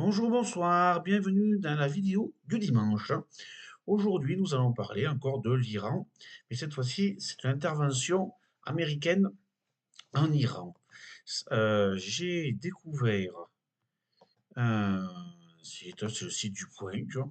Bonjour, bonsoir, bienvenue dans la vidéo du dimanche. Aujourd'hui, nous allons parler encore de l'Iran, mais cette fois-ci, c'est une intervention américaine en Iran. J'ai découvert un c'est le site du Point, tu vois,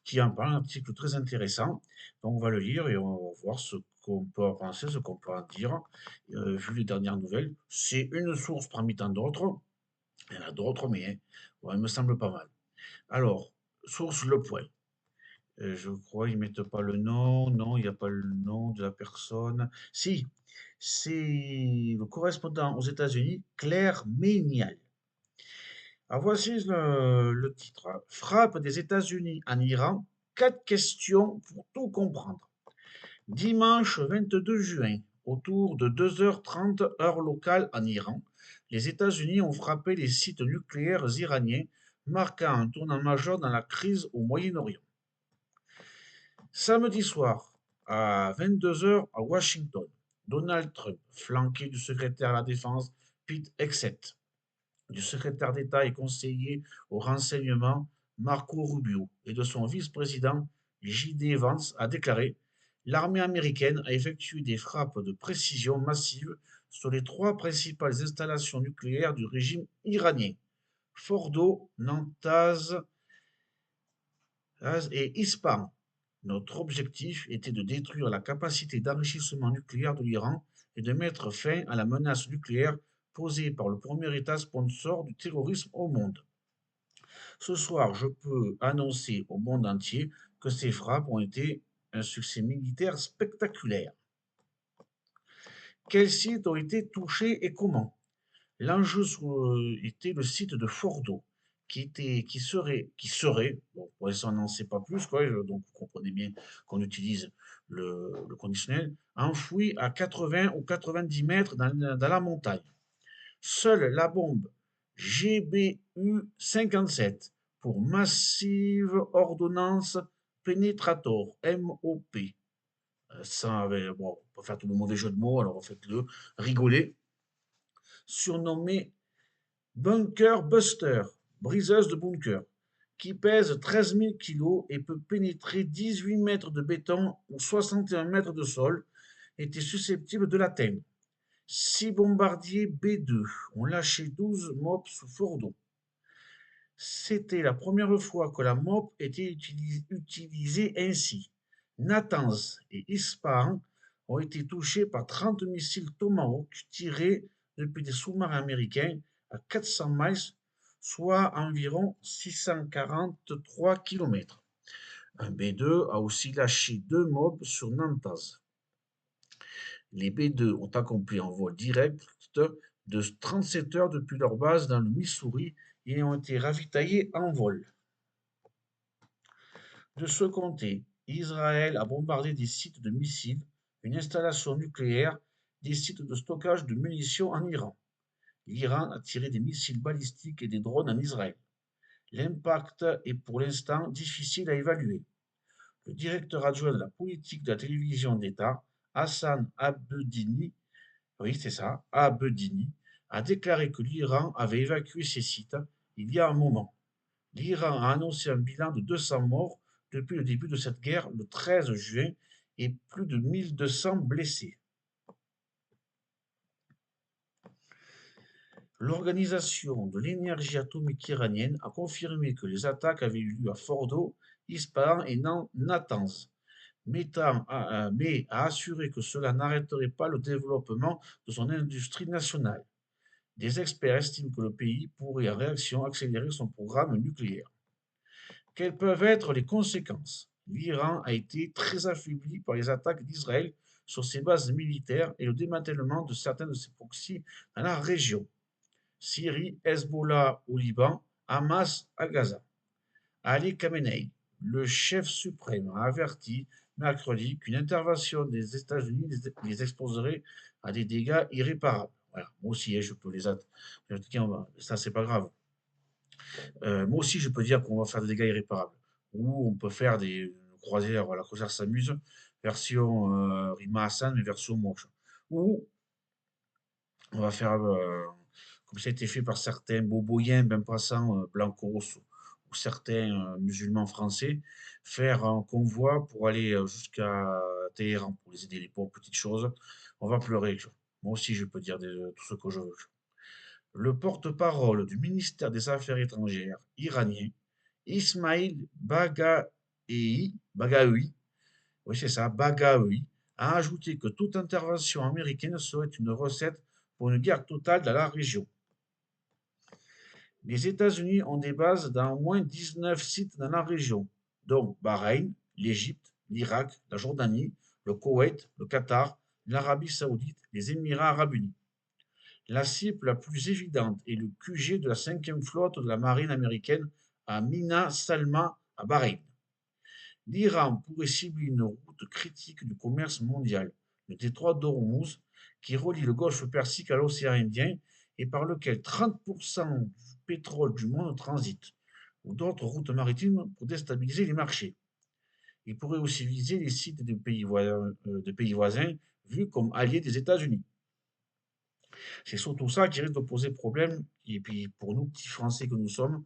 qui en parle, un article très intéressant. Donc, on va le lire et on va voir ce qu'on peut en penser, ce qu'on peut en dire, vu les dernières nouvelles. C'est une source parmi tant d'autres. Il y en a d'autres, mais ouais, il me semble pas mal. Alors, source Le Point. Je crois ils mettent pas le nom. Non, il n'y a pas le nom de la personne. Si, c'est le correspondant aux États-Unis, Claire Ménial. Alors voici le titre. Frappe des États-Unis en Iran. Quatre questions pour tout comprendre. Dimanche 22 juin, autour de 2h30 heure locale en Iran, les États-Unis ont frappé les sites nucléaires iraniens, marquant un tournant majeur dans la crise au Moyen-Orient. Samedi soir, à 22 heures à Washington, Donald Trump, flanqué du secrétaire à la Défense Pete Hegseth, du secrétaire d'État et conseiller au renseignement Marco Rubio et de son vice-président J.D. Vance, a déclaré: l'armée américaine a effectué des frappes de précision massives sur les trois principales installations nucléaires du régime iranien: Fordo, Natanz et Ispahan. Notre objectif était de détruire la capacité d'enrichissement nucléaire de l'Iran et de mettre fin à la menace nucléaire posée par le premier État sponsor du terrorisme au monde. Ce soir, je peux annoncer au monde entier que ces frappes ont été un succès militaire spectaculaire. Quels sites ont été touchés et comment? L'enjeu était le site de Fordo, qui serait, bon, pour l'instant on n'en sait pas plus, quoi, donc vous comprenez bien qu'on utilise le conditionnel, enfoui à 80 ou 90 mètres dans la montagne. Seule la bombe GBU-57 pour Massive Ordnance Penetrator, MOP. Ça, bon, on peut faire tout le mauvais jeu de mots, alors faites-le, rigolez. Surnommé Bunker Buster, briseuse de bunker, qui pèse 13 000 kg et peut pénétrer 18 mètres de béton ou 61 mètres de sol, était susceptible de l'atteindre. 6 bombardiers B-2 ont lâché 12 MOP sous Fordo. C'était la première fois que la MOP était utilisée ainsi. Natanz et Ispahan ont été touchés par 30 missiles Tomahawk tirés depuis des sous-marins américains à 400 miles, soit environ 643 km. Un B-2 a aussi lâché 2 MOB sur Natanz. Les B-2 ont accompli un vol direct de 37 heures depuis leur base dans le Missouri et ont été ravitaillés en vol. De ce côté, Israël a bombardé des sites de missiles, une installation nucléaire, des sites de stockage de munitions en Iran. L'Iran a tiré des missiles balistiques et des drones en Israël. L'impact est pour l'instant difficile à évaluer. Le directeur adjoint de la politique de la télévision d'État, Hassan Abedini, oui c'est ça, Abedini, a déclaré que l'Iran avait évacué ces sites il y a un moment. L'Iran a annoncé un bilan de 200 morts depuis le début de cette guerre le 13 juin et plus de 1200 blessés. L'Organisation de l'énergie atomique iranienne a confirmé que les attaques avaient eu lieu à Fordo, Ispahan et Natanz, mais a assuré que cela n'arrêterait pas le développement de son industrie nationale. Des experts estiment que le pays pourrait en réaction accélérer son programme nucléaire. Quelles peuvent être les conséquences? L'Iran a été très affaibli par les attaques d'Israël sur ses bases militaires et le démantèlement de certains de ses proxys dans la région. Syrie, Hezbollah au Liban, Hamas à Gaza. Ali Khamenei, le chef suprême, a averti mercredi qu'une intervention des États-Unis les exposerait à des dégâts irréparables. Voilà, moi aussi, je peux les ça c'est pas grave. Moi aussi, je peux dire qu'on va faire des dégâts irréparables. Ou on peut faire des croisières, voilà, croisière s'amuse, version Rima Hassan, mais version moche. Ou on va faire, comme ça a été fait par certains boboyens, bien passant, Blanco Rosso. ou certains musulmans français faire un convoi pour aller jusqu'à Téhéran pour les aider pour petites choses. On va pleurer, tu vois. Moi aussi, je peux dire tout ce que je veux. Le porte-parole du ministère des Affaires étrangères iranien, Ismail Bagaoui, oui c'est ça, Bagaoui, a ajouté que toute intervention américaine serait une recette pour une guerre totale dans la région. Les États-Unis ont des bases dans au moins 19 sites dans la région, dont Bahreïn, l'Égypte, l'Irak, la Jordanie, le Koweït, le Qatar, l'Arabie saoudite, les Émirats arabes unis. La cible la plus évidente est le QG de la 5e flotte de la marine américaine à Mina Salma, à Bahreïn. L'Iran pourrait cibler une route critique du commerce mondial, le détroit d'Ormuz, qui relie le golfe Persique à l'océan Indien et par lequel 30% du pétrole du monde transite, ou d'autres routes maritimes pour déstabiliser les marchés. Il pourrait aussi viser les sites de pays voisins vus comme alliés des États-Unis. C'est surtout ça qui risque de poser problème, et puis pour nous, petits Français que nous sommes,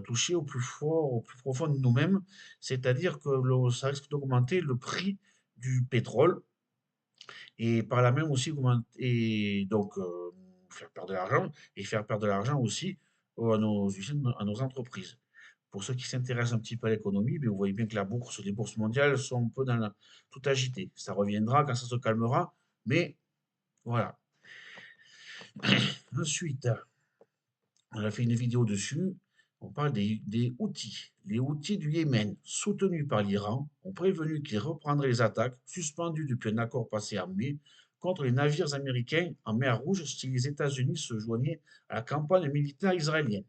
toucher au plus fort, au plus profond de nous-mêmes, c'est-à-dire que ça risque d'augmenter le prix du pétrole et par là même aussi et donc faire perdre de l'argent et faire perdre de l'argent aussi à nos usines, à nos entreprises. Pour ceux qui s'intéressent un petit peu à l'économie, ben, vous voyez bien que les bourses mondiales sont un peu tout agitées. Ça reviendra quand ça se calmera, mais voilà. Ensuite, on a fait une vidéo dessus. On parle des Houthis. Les Houthis du Yémen, soutenus par l'Iran, ont prévenu qu'ils reprendraient les attaques, suspendues depuis un accord passé en mai, contre les navires américains en mer Rouge si les États-Unis se joignaient à la campagne militaire israélienne.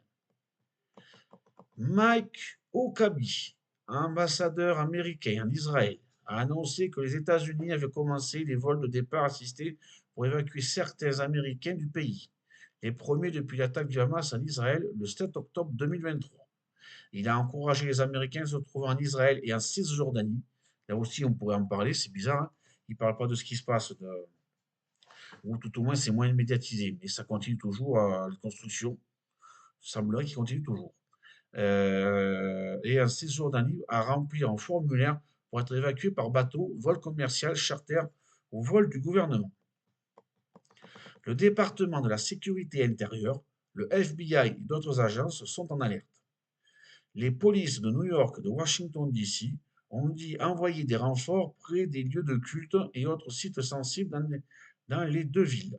Mike Huckabee, ambassadeur américain en Israël, a annoncé que les États-Unis avaient commencé les vols de départ assistés pour évacuer certains Américains du pays, les premiers depuis l'attaque du Hamas en Israël le 7 octobre 2023. Il a encouragé les Américains à se trouver en Israël et en Cisjordanie. Là aussi, on pourrait en parler, c'est bizarre. Hein. Il ne parle pas de ce qui se passe, ou tout au moins c'est moins médiatisé, mais ça continue toujours à la construction. Il semblerait qu'il continue toujours. Et en Cisjordanie à remplir un formulaire pour être évacué par bateau, vol commercial, charter ou vol du gouvernement. Le département de la sécurité intérieure, le FBI et d'autres agences sont en alerte. Les polices de New York et de Washington, D.C. ont dit envoyer des renforts près des lieux de culte et autres sites sensibles dans les deux villes.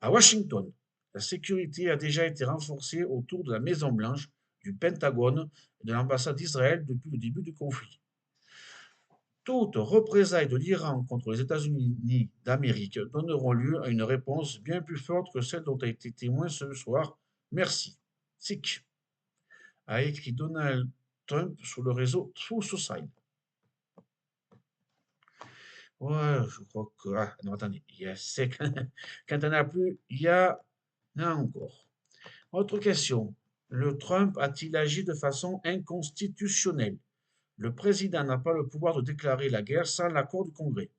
À Washington, la sécurité a déjà été renforcée autour de la Maison-Blanche, du Pentagone et de l'ambassade d'Israël depuis le début du conflit. Toutes représailles de l'Iran contre les États-Unis d'Amérique donneront lieu à une réponse bien plus forte que celle dont a été témoin ce soir. Merci. SIC, a écrit Donald Trump sur le réseau True Society. Ouais, je crois que. Ah, non, attendez. Quand il n'y en a plus, il y en a encore. Autre question. Le Trump a-t-il agi de façon inconstitutionnelle? Le président n'a pas le pouvoir de déclarer la guerre sans l'accord du Congrès,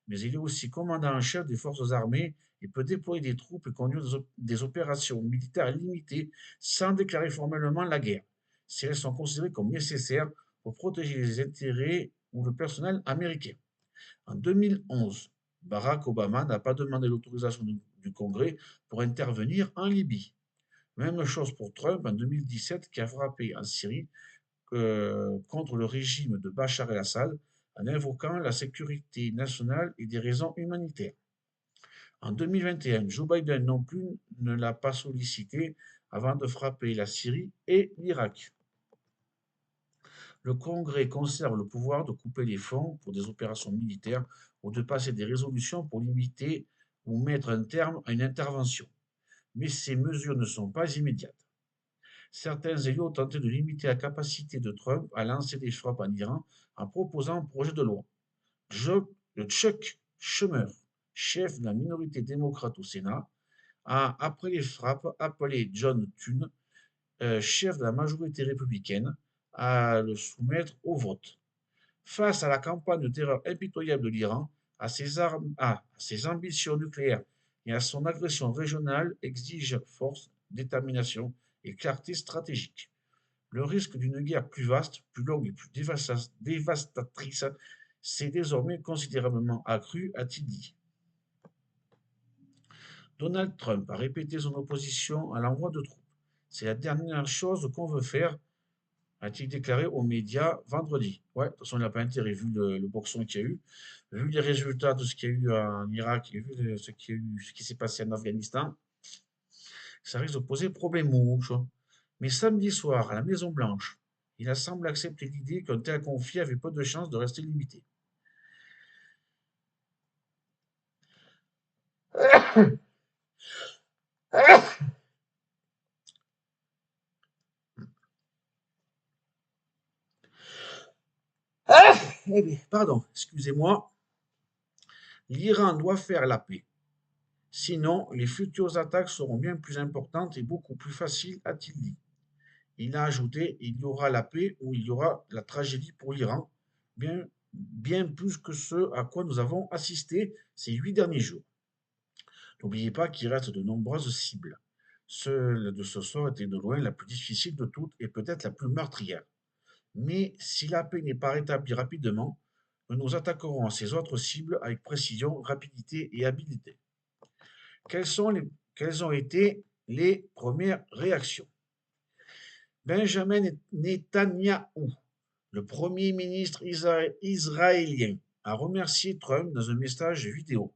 mais il est aussi commandant en chef des forces armées et peut déployer des troupes et conduire des opérations militaires limitées sans déclarer formellement la guerre, si elles sont considérées comme nécessaires pour protéger les intérêts ou le personnel américain. En 2011, Barack Obama n'a pas demandé l'autorisation du Congrès pour intervenir en Libye. Même chose pour Trump en 2017 qui a frappé en Syrie contre le régime de Bachar el-Assad en invoquant la sécurité nationale et des raisons humanitaires. En 2021, Joe Biden non plus ne l'a pas sollicité avant de frapper la Syrie et l'Irak. Le Congrès conserve le pouvoir de couper les fonds pour des opérations militaires ou de passer des résolutions pour limiter ou mettre un terme à une intervention. Mais ces mesures ne sont pas immédiates. Certains élus ont tenté de limiter la capacité de Trump à lancer des frappes en Iran en proposant un projet de loi. Chuck Schumer, chef de la minorité démocrate au Sénat, a, après les frappes, appelé John Thune, chef de la majorité républicaine, à le soumettre au vote. Face à la campagne de terreur impitoyable de l'Iran, à ses ambitions nucléaires et à son agression régionale exige force, détermination et clarté stratégique. Le risque d'une guerre plus vaste, plus longue et plus dévastatrice s'est désormais considérablement accru, a-t-il dit. Donald Trump a répété son opposition à l'envoi de troupes. C'est la dernière chose qu'on veut faire, a-t-il déclaré aux médias vendredi. Ouais, de toute façon, il n'a pas intérêt, vu le boxon qu'il y a eu, vu les résultats de ce qu'il y a eu en Irak et vu ce qui s'est passé en Afghanistan, ça risque de poser problème mouche. Mais samedi soir, à la Maison-Blanche, il a semblé accepter l'idée qu'un tel conflit avait peu de chances de rester limité. Eh bien, pardon, excusez-moi. L'Iran doit faire la paix. Sinon, les futures attaques seront bien plus importantes et beaucoup plus faciles, a-t-il dit. Il a ajouté, il y aura la paix ou il y aura la tragédie pour l'Iran, bien plus que ce à quoi nous avons assisté ces 8 derniers jours. N'oubliez pas qu'il reste de nombreuses cibles. Celle de ce soir était de loin la plus difficile de toutes et peut-être la plus meurtrière. Mais si la paix n'est pas rétablie rapidement, nous nous attaquerons à ces autres cibles avec précision, rapidité et habileté. Quelles ont été les premières réactions? Benjamin Netanyahou, le premier ministre israélien, a remercié Trump dans un message vidéo.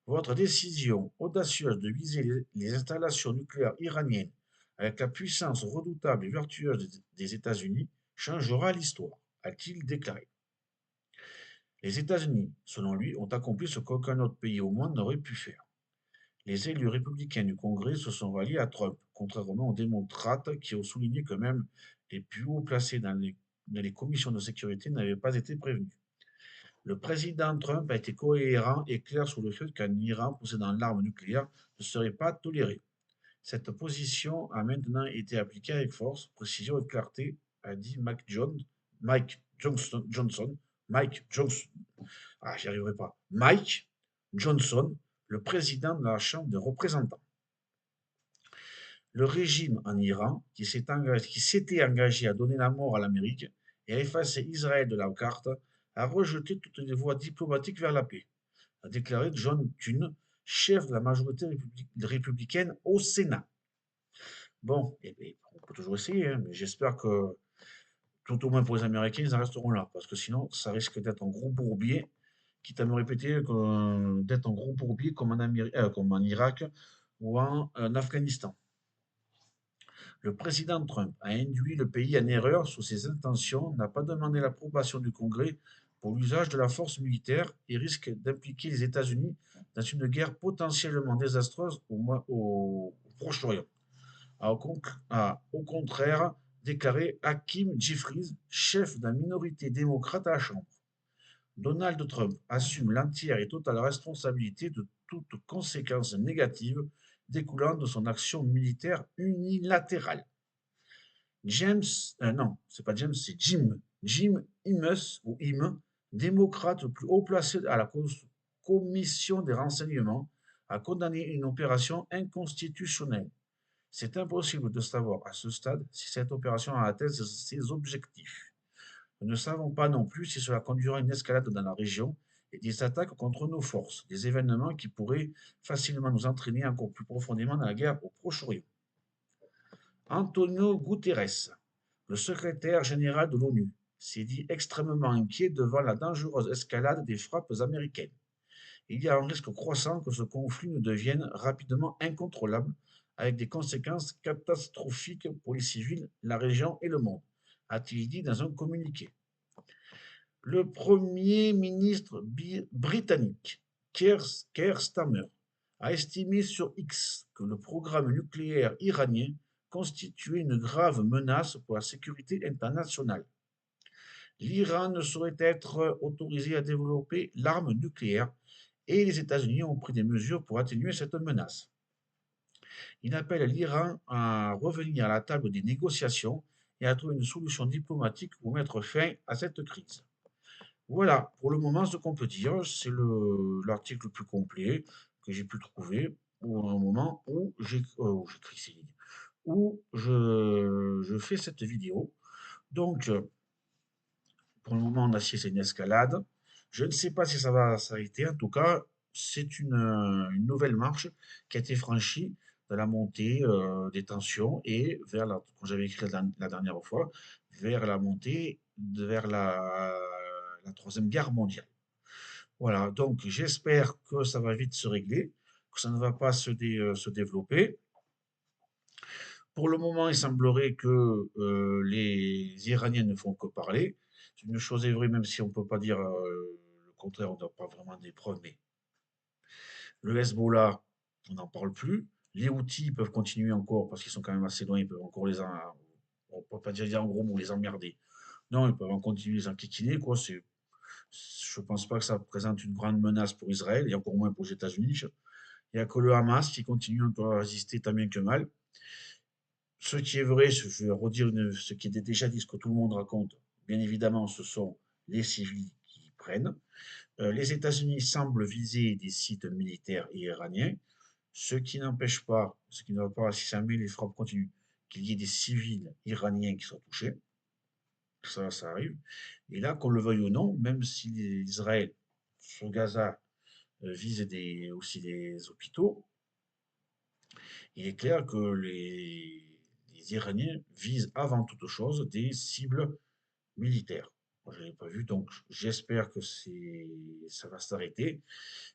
Votre décision audacieuse de viser les installations nucléaires iraniennes avec la puissance redoutable et vertueuse des États-Unis changera l'histoire, a-t-il déclaré. Les États-Unis, selon lui, ont accompli ce qu'aucun autre pays au monde n'aurait pu faire. Les élus républicains du Congrès se sont ralliés à Trump, contrairement aux démocrates qui ont souligné que même les plus hauts placés dans les commissions de sécurité n'avaient pas été prévenus. Le président Trump a été cohérent et clair sur le fait qu'un Iran possédant l'arme nucléaire ne serait pas toléré. Cette position a maintenant été appliquée avec force, précision et clarté, a dit Mike Johnson, le président de la Chambre des représentants. Le régime en Iran, qui s'était engagé à donner la mort à l'Amérique et à effacer Israël de la carte, a rejeté toutes les voies diplomatiques vers la paix, a déclaré John Thune, chef de la majorité républicaine au Sénat. Bon, on peut toujours essayer, hein, mais j'espère que, tout au moins pour les Américains, ils en resteront là, parce que sinon, ça risque d'être un gros bourbier, quitte à me répéter d'être un gros bourbier comme en Irak ou en Afghanistan. Le président Trump a induit le pays en erreur sur ses intentions, n'a pas demandé l'approbation du Congrès pour l'usage de la force militaire et risque d'impliquer les États-Unis dans une guerre potentiellement désastreuse au Proche-Orient, a au contraire déclaré Hakeem Jeffries, chef de la minorité démocrate à la Chambre. Donald Trump assume l'entière et totale responsabilité de toute conséquence négative découlant de son action militaire unilatérale. Non, c'est pas James, c'est Jim Imus, démocrate le plus haut placé à la commission des renseignements, a condamné une opération inconstitutionnelle. C'est impossible de savoir à ce stade si cette opération a atteint ses objectifs. Nous ne savons pas non plus si cela conduira à une escalade dans la région et des attaques contre nos forces, des événements qui pourraient facilement nous entraîner encore plus profondément dans la guerre au Proche-Orient. Antonio Guterres, le secrétaire général de l'ONU, s'est dit extrêmement inquiet devant la dangereuse escalade des frappes américaines. Il y a un risque croissant que ce conflit ne devienne rapidement incontrôlable, avec des conséquences catastrophiques pour les civils, la région et le monde, a-t-il dit dans un communiqué. Le premier ministre britannique, Keir Starmer, a estimé sur X que le programme nucléaire iranien constituait une grave menace pour la sécurité internationale. L'Iran ne saurait être autorisé à développer l'arme nucléaire et les États-Unis ont pris des mesures pour atténuer cette menace. Il appelle l'Iran à revenir à la table des négociations et à trouver une solution diplomatique pour mettre fin à cette crise. Voilà, pour le moment, ce qu'on peut dire, c'est l'article le plus complet que j'ai pu trouver au moment où j'écris ces lignes. où je fais cette vidéo. Donc, pour le moment, on assiste à une escalade. Je ne sais pas si ça va s'arrêter. En tout cas, c'est une nouvelle marche qui a été franchie dans la montée des tensions et vers la, comme j'avais écrit la dernière fois, vers la montée, vers la Troisième Guerre mondiale. Voilà, donc j'espère que ça va vite se régler, que ça ne va pas se développer. Pour le moment, il semblerait que les Iraniens ne font que parler. Une chose est vraie, même si on ne peut pas dire le contraire, on n'a pas vraiment des preuves, mais le Hezbollah, on n'en parle plus. Les Houthis peuvent continuer encore parce qu'ils sont quand même assez loin, ils peuvent encore on ne peut pas dire en gros mots, les emmerder. Non, ils peuvent en continuer les enquiquiner, quoi. Je ne pense pas que ça présente une grande menace pour Israël, et encore moins pour les États-Unis. Il n'y a que le Hamas qui continue encore à résister tant bien que mal. Ce qui est vrai, je vais redire ce qui était déjà dit, ce que tout le monde raconte, bien évidemment, ce sont les civils qui prennent. Les États-Unis semblent viser des sites militaires iraniens, ce qui n'empêche pas, ce qui ne va pas, si jamais les frappes continuent, qu'il y ait des civils iraniens qui soient touchés. Ça arrive. Et là, qu'on le veuille ou non, même si Israël, sur Gaza, vise aussi des hôpitaux, il est clair que les Iraniens visent avant toute chose des cibles militaires. Moi, je ne l'ai pas vu, donc j'espère que ça va s'arrêter.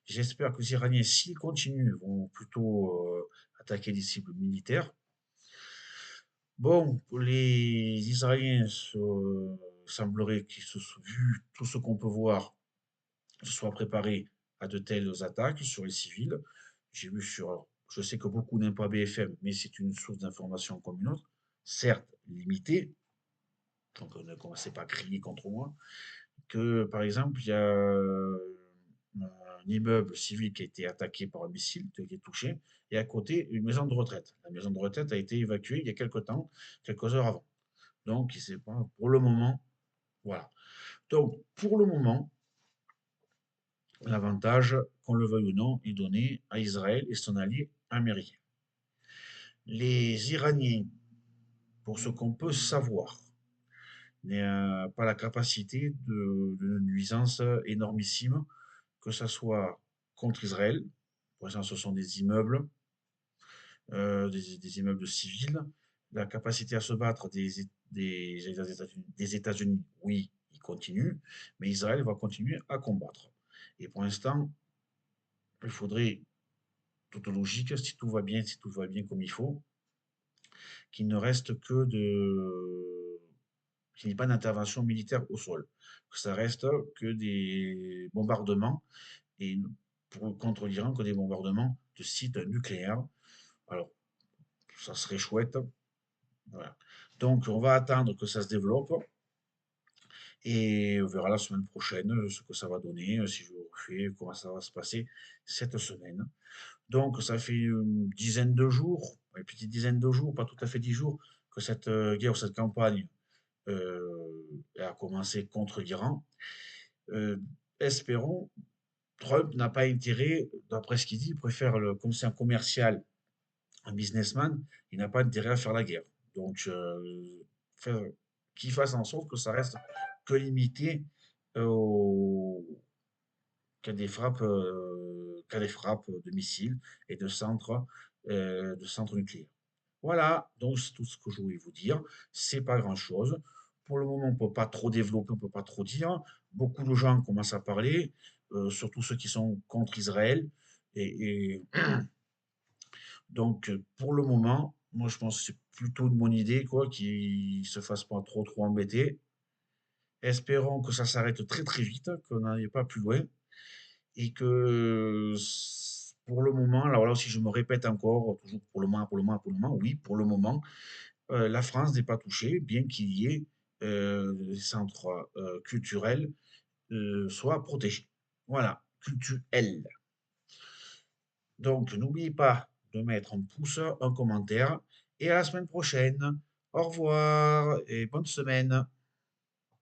J'espère que les Iraniens, s'ils continuent, vont plutôt attaquer des cibles militaires. Bon, pour les Israéliens, semblerait qu'ils se soient vu tout ce qu'on peut voir, se soient préparés à de telles attaques sur les civils. J'ai vu sur, je sais que beaucoup n'aiment pas BFM, mais c'est une source d'information comme une autre, certes limitée, donc ne commencez pas à crier contre moi, que par exemple, il y a un immeuble civil qui a été attaqué par un missile, qui a été touché, et à côté, une maison de retraite. La maison de retraite a été évacuée il y a quelques temps, quelques heures avant. Donc, c'est pas, pour le moment, voilà. Donc, pour le moment, l'avantage, qu'on le veuille ou non, est donné à Israël et son allié américain. Les Iraniens, pour ce qu'on peut savoir, n'a pas la capacité de nuisance énormissime, que ce soit contre Israël, pour exemple ce sont des immeubles, des immeubles civils, la capacité à se battre des États-Unis, oui, ils continuent, mais Israël va continuer à combattre. Et pour l'instant, il faudrait, toute logique, si tout va bien comme il faut, qu'il ne reste que qu'il n'y ait pas d'intervention militaire au sol, que ça reste que des bombardements et contre l'Iran que des bombardements de sites nucléaires. Alors, ça serait chouette. Voilà. Donc, on va attendre que ça se développe et on verra la semaine prochaine ce que ça va donner, si je refais, comment ça va se passer cette semaine. Donc, ça fait une dizaine de jours, une petite dizaine de jours, pas tout à fait 10 jours, que cette guerre, cette campagne a commencé contre l'Iran. Euh, espérons, Trump n'a pas intérêt, d'après ce qu'il dit, il préfère, comme c'est un commercial, un businessman, il n'a pas intérêt à faire la guerre. Donc, faire, qu'il fasse en sorte que ça reste que limité au, qu'à des frappes de missiles et de centres nucléaires. Voilà, donc c'est tout ce que je voulais vous dire. C'est pas grand-chose. Pour le moment, on ne peut pas trop développer, on ne peut pas trop dire. Beaucoup de gens commencent à parler, surtout ceux qui sont contre Israël. Et donc, pour le moment, moi je pense que c'est plutôt une bonne idée, quoi, qu'ils ne se fassent pas trop embêter. Espérons que ça s'arrête très très vite, qu'on n'aille pas plus loin. Et que pour le moment, alors là aussi je me répète encore, toujours pour le moment, oui, pour le moment, la France n'est pas touchée, bien qu'il y ait des centres culturels soient protégés. Voilà, culturels. Donc n'oubliez pas de mettre un pouce, un commentaire, et à la semaine prochaine. Au revoir et bonne semaine.